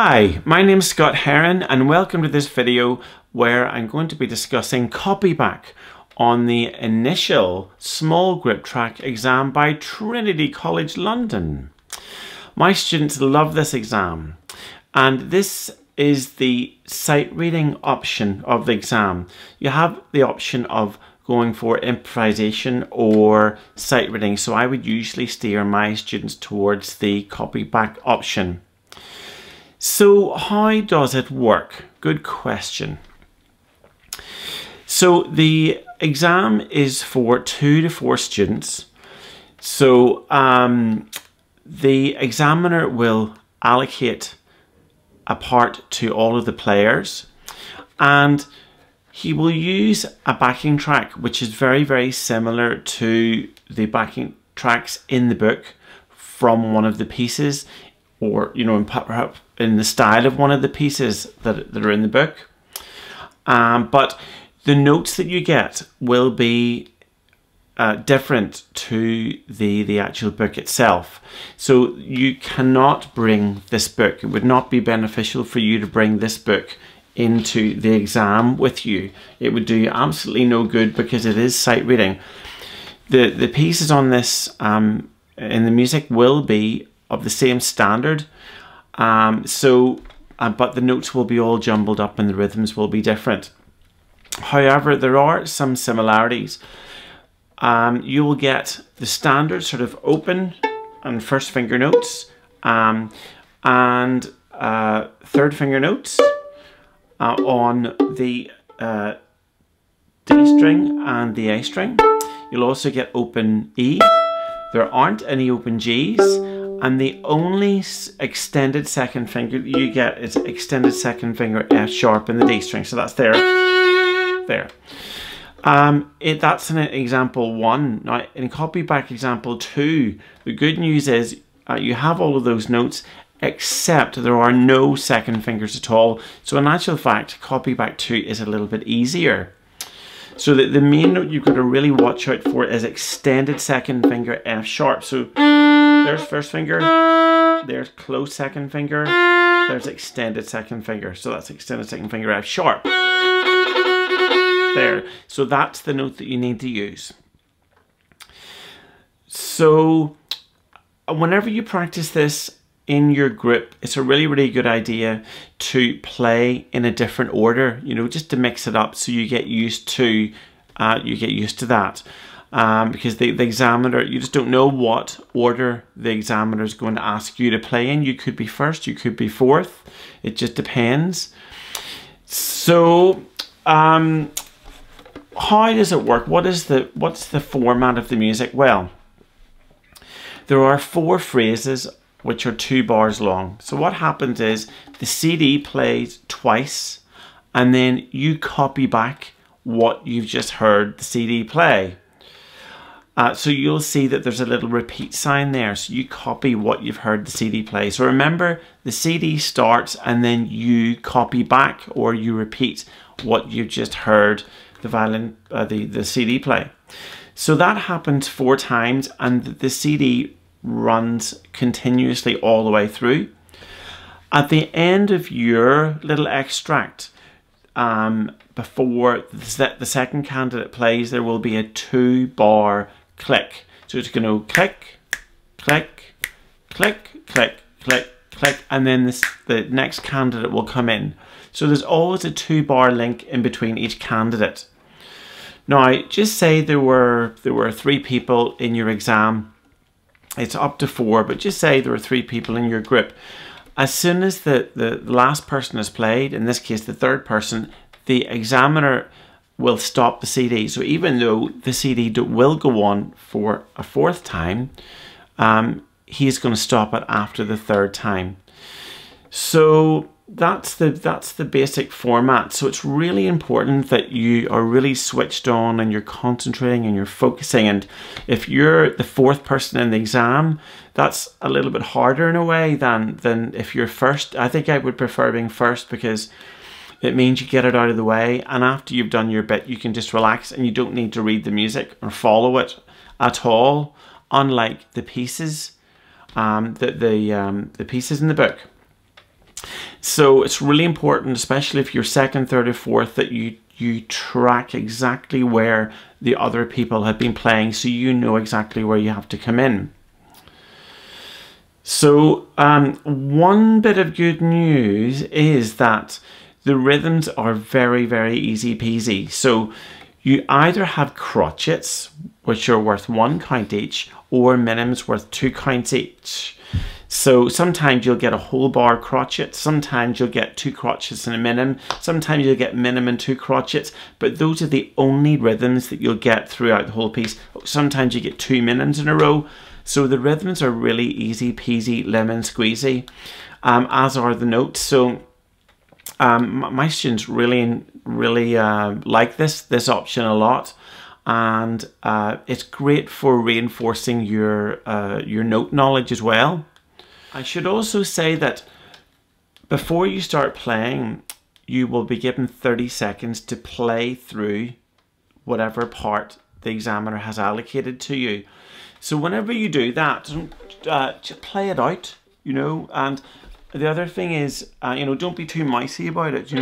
Hi, my name is Scott Heron and welcome to this video where I'm going to be discussing Copyback on the initial small grip track exam by Trinity College London. My students love this exam and this is the sight reading option of the exam. You have the option of going for improvisation or sight reading, so I would usually steer my students towards the Copyback option. So how does it work? Good question. So the exam is for 2 to 4 students. So the examiner will allocate a part to all of the players and he will use a backing track which is very, very similar to the backing tracks in the book from one of the pieces, or in the style of one of the pieces that are in the book. But the notes that you get will be different to the actual book itself. So you cannot bring this book. It would not be beneficial for you to bring this book into the exam with you. It would do you absolutely no good because it is sight reading. The pieces on this in the music will be of the same standard, but the notes will be all jumbled up and the rhythms will be different. However, there are some similarities. You will get the standard sort of open and first finger notes and third finger notes on the D string and the A string. You'll also get open E. There aren't any open Gs, and the only extended second finger you get is extended second finger F sharp in the D string. So that's there. That's in example 1. Now in Copyback example 2, the good news is you have all of those notes except there are no second fingers at all. So in actual fact, Copyback 2 is a little bit easier. So the main note you've got to really watch out for is extended second finger F sharp. So there's first finger, there's close second finger, there's extended second finger. So that's extended second finger F sharp. There. So that's the note that you need to use. So whenever you practice this in your group, it's a really, really good idea to play in a different order, just to mix it up so you get used to that. Because the examiner, you just don't know what order the examiner is going to ask you to play in. You could be first, you could be fourth. It just depends. So how does it work? What's the format of the music? Well, there are 4 phrases which are 2 bars long. So what happens is the CD plays twice and then you copy back what you've just heard the CD play. So you'll see that there's a little repeat sign there. So you copy what you've heard the CD play. So remember, the CD starts and then you copy back or you repeat what you've just heard the violin, the CD play. So that happens 4 times and the CD runs continuously all the way through. At the end of your little extract, before the second candidate plays, there will be a 2-bar click. So it's going to click, click, click, click, click, click, and then the next candidate will come in. So there's always a 2-bar link in between each candidate. Now, just say there were 3 people in your exam. It's up to 4, but just say there are 3 people in your group. As soon as the last person has played, in this case the third person, the examiner will stop the CD. So even though the CD will go on for a 4th time, he's going to stop it after the 3rd time. So that's the basic format. So it's really important that you are really switched on and you're concentrating and you're focusing. And if you're the 4th person in the exam, that's a little bit harder in a way than if you're first. I think I would prefer being first because it means you get it out of the way, and after you've done your bit you can just relax and you don't need to read the music or follow it at all, unlike the pieces the pieces in the book. So it's really important, especially if you're second, third, or fourth, that you track exactly where the other people have been playing, so you know exactly where you have to come in. So one bit of good news is that the rhythms are very, very easy peasy. So you either have crotchets, which are worth 1 count each, or minims worth 2 counts each. So sometimes you'll get a whole bar crotchet, sometimes you'll get 2 crotchets and a minim, sometimes you'll get minim and 2 crotchets, but those are the only rhythms that you'll get throughout the whole piece. Sometimes you get 2 minims in a row. So the rhythms are really easy peasy, lemon squeezy, as are the notes. So my students really like this option a lot, and it's great for reinforcing your note knowledge as well. I should also say that before you start playing, you will be given 30 seconds to play through whatever part the examiner has allocated to you. So whenever you do that, just play it out, you know. And the other thing is, you know, don't be too micey about it, you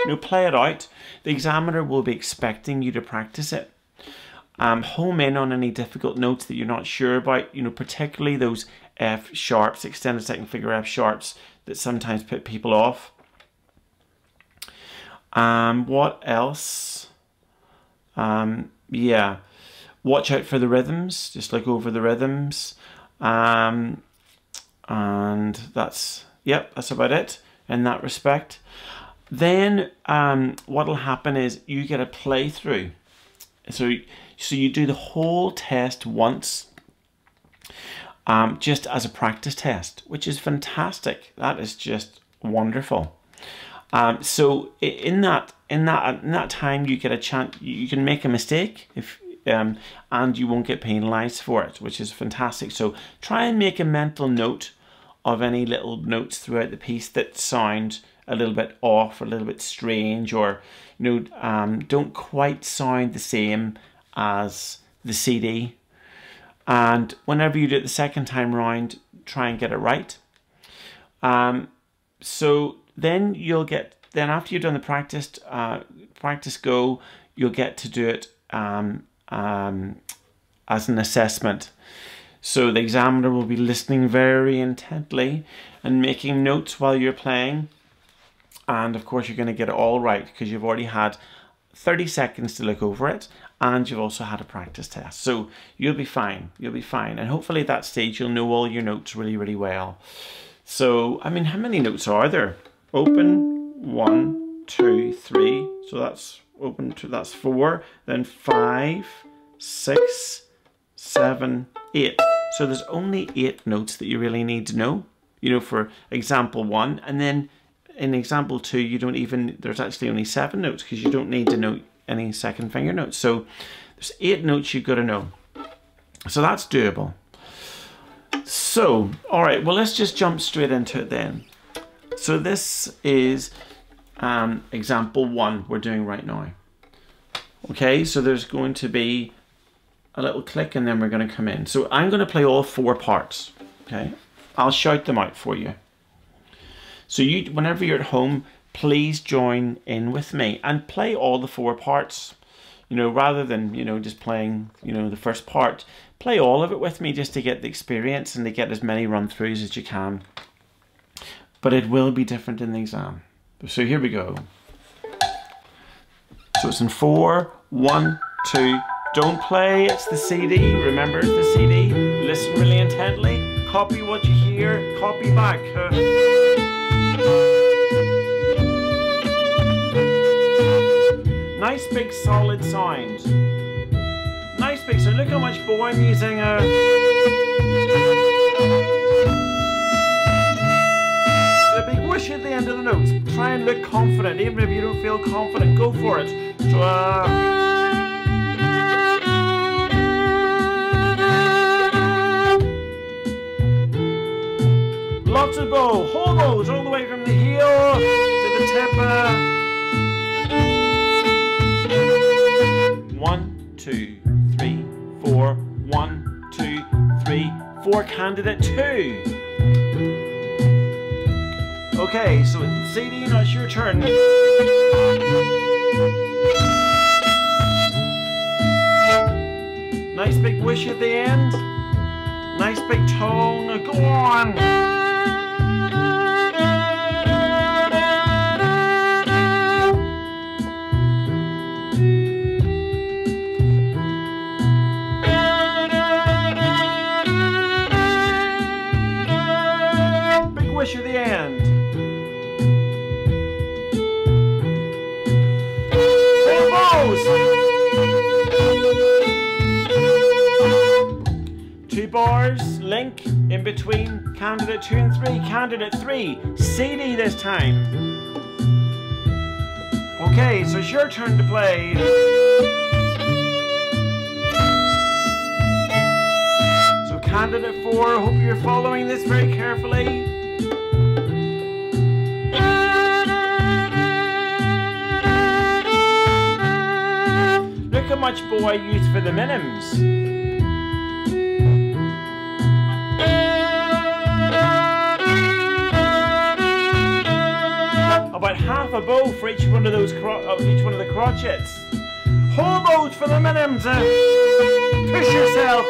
know, play it out. The examiner will be expecting you to practice it. Home in on any difficult notes that you're not sure about, you know, particularly those F sharps, extended second finger F sharps, that sometimes put people off. What else? Yeah, watch out for the rhythms, just look over the rhythms. And that's, yep, that's about it in that respect. Then what'll happen is you get a playthrough. So you do the whole test once, just as a practice test, which is fantastic. That is just wonderful. So in that time, you get a chance. You can make a mistake if and you won't get penalized for it, which is fantastic. So try and make a mental note of any little notes throughout the piece that sound a little bit off, or a little bit strange, or you know, don't quite sound the same as the CD. And whenever you do it the second time round, try and get it right. So then you'll get, then after you've done the practice go, you'll get to do it as an assessment. So the examiner will be listening very intently and making notes while you're playing. And of course you're going to get it all right, because you've already had 30 seconds to look over it, and you've also had a practice test. So you'll be fine, you'll be fine. And hopefully at that stage you'll know all your notes really, really well. So, I mean, how many notes are there? Open, 1, 2, 3. So that's open to, that's 4. Then 5, 6, 7, 8. So there's only 8 notes that you really need to know, you know, for example 1. And then in example 2, you don't even, there's actually only 7 notes, because you don't need to know any second finger notes. So there's 8 notes you've got to know. So that's doable. So, all right, well, let's just jump straight into it then. So this is example 1 we're doing right now. Okay, so there's going to be a little click, and then we're going to come in. So I'm going to play all 4 parts. Okay, I'll shout them out for you. So you, whenever you're at home, please join in with me and play all the 4 parts. You know, rather than, you know, just playing, you know, the first part, play all of it with me just to get the experience and to get as many run-throughs as you can. But it will be different in the exam. So here we go. So it's in 4, 1, 2. Don't play, it's the CD. Remember, it's the CD. Listen really intently. Copy what you hear. Copy back. Nice big solid sound. Nice big sound. Look how much bow I'm using. The big whoosh at the end of the notes. Try and look confident. Even if you don't feel confident, go for it. So, lots of bow. Whole bows all the way from the heel to the tip. 1, 2, 3, 4. 1, 2, 3, 4. Candidate 2. Okay, so CD, now it's your turn. Nice big whoosh at the end. Nice big tone. Go on. Big whoosh at the end. Four bows. Two bars, link in between candidate 2 and 3, candidate 3, CD this time. Okay, so it's your turn to play. So candidate 4, hope you're following this very carefully. Look how much bow I used for the minims. About half a bow for each one of those the crotchets. Whole bows for the minims. Push yourself.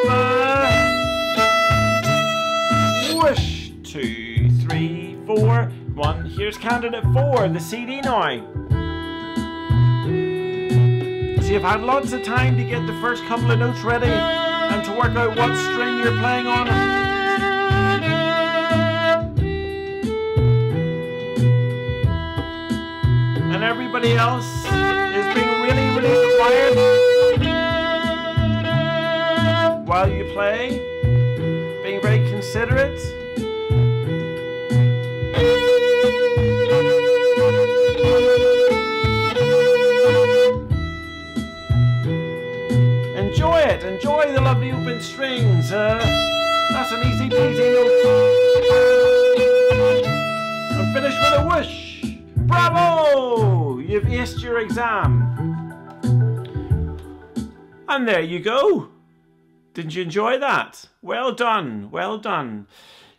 Whoosh. 2, 3, 4. 1. Here's candidate 4, the CD now. So you've had lots of time to get the first couple of notes ready and to work out what string you're playing on. And everybody else is being really, really quiet while you play, being very considerate. Enjoy it, enjoy the lovely open strings. That's an easy peasy note. And finish with a whoosh. Bravo! You've aced your exam. And there you go. Didn't you enjoy that? Well done, well done.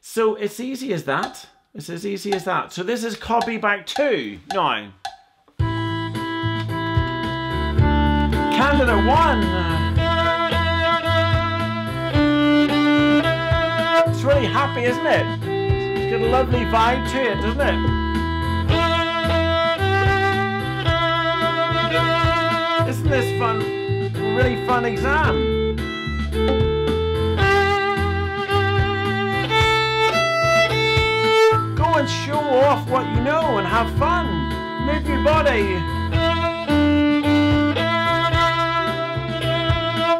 So it's easy as that. It's as easy as that. So this is Copyback 2 now. Candidate 1. It's really happy, isn't it? It's got a lovely vibe to it, doesn't it? Isn't this fun? Really fun exam. Go and show off what you know and have fun. Move your body.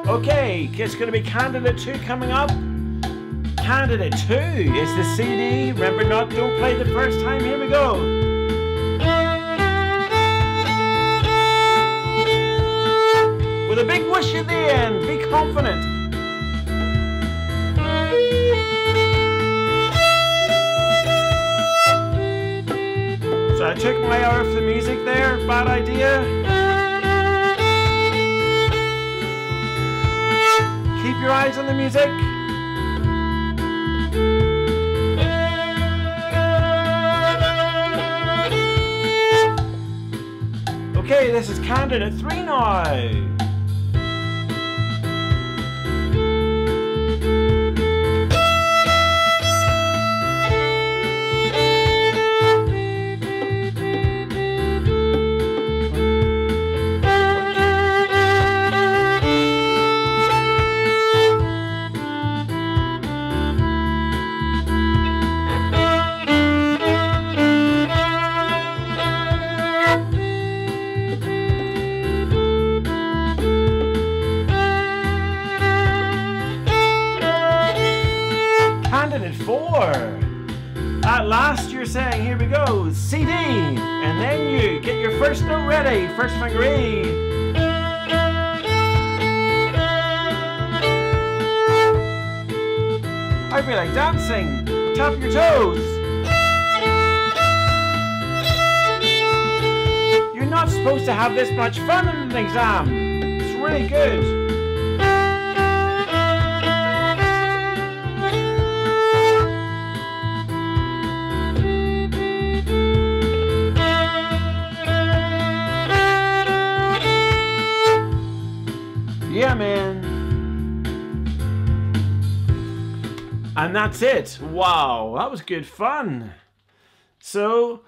Okay, it's going to be candidate 2 coming up. Candidate 2 is the CD. Remember, don't play the first time. Here we go. With a big whoosh at the end, be confident. So I took my eye off the music there, bad idea. Keep your eyes on the music. Okay, this is candidate 3 now. Candidate 4. At last you're saying, here we go, CD, and then you get your first note ready, first finger E. I feel like dancing. Tap your toes. You're not supposed to have this much fun in an exam. It's really good. And that's it. Wow, that was good fun. So,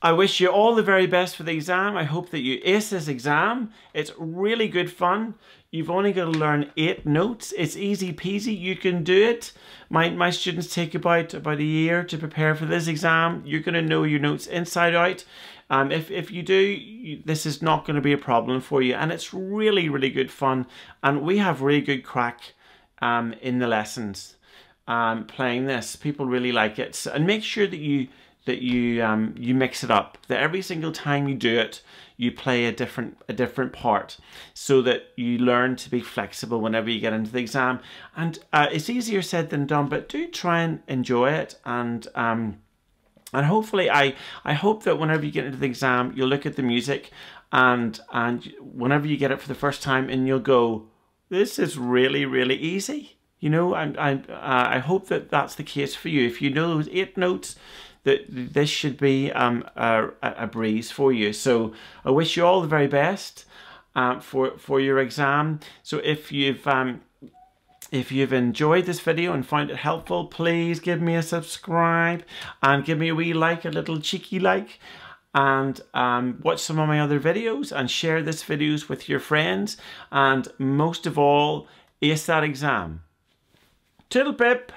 I wish you all the very best for the exam. I hope that you ace this exam. It's really good fun. You've only got to learn 8 notes. It's easy peasy. You can do it. My students take about a year to prepare for this exam. You're going to know your notes inside out. If you do, this is not going to be a problem for you. And it's really, really good fun. And we have really good crack in the lessons playing this. People really like it. So, and make sure that you mix it up, that every single time you do it you play a different part, so that you learn to be flexible whenever you get into the exam. And it's easier said than done, but do try and enjoy it. And hopefully I hope that whenever you get into the exam you'll look at the music and whenever you get it for the first time and you'll go, this is really, really easy. You know, I hope that that's the case for you. If you know those 8 notes, that this should be a breeze for you. So I wish you all the very best for your exam. So if you've enjoyed this video and found it helpful, please give me a subscribe and give me a wee like, a little cheeky like, and watch some of my other videos and share this videos with your friends. And most of all, ace that exam. Toodle pip!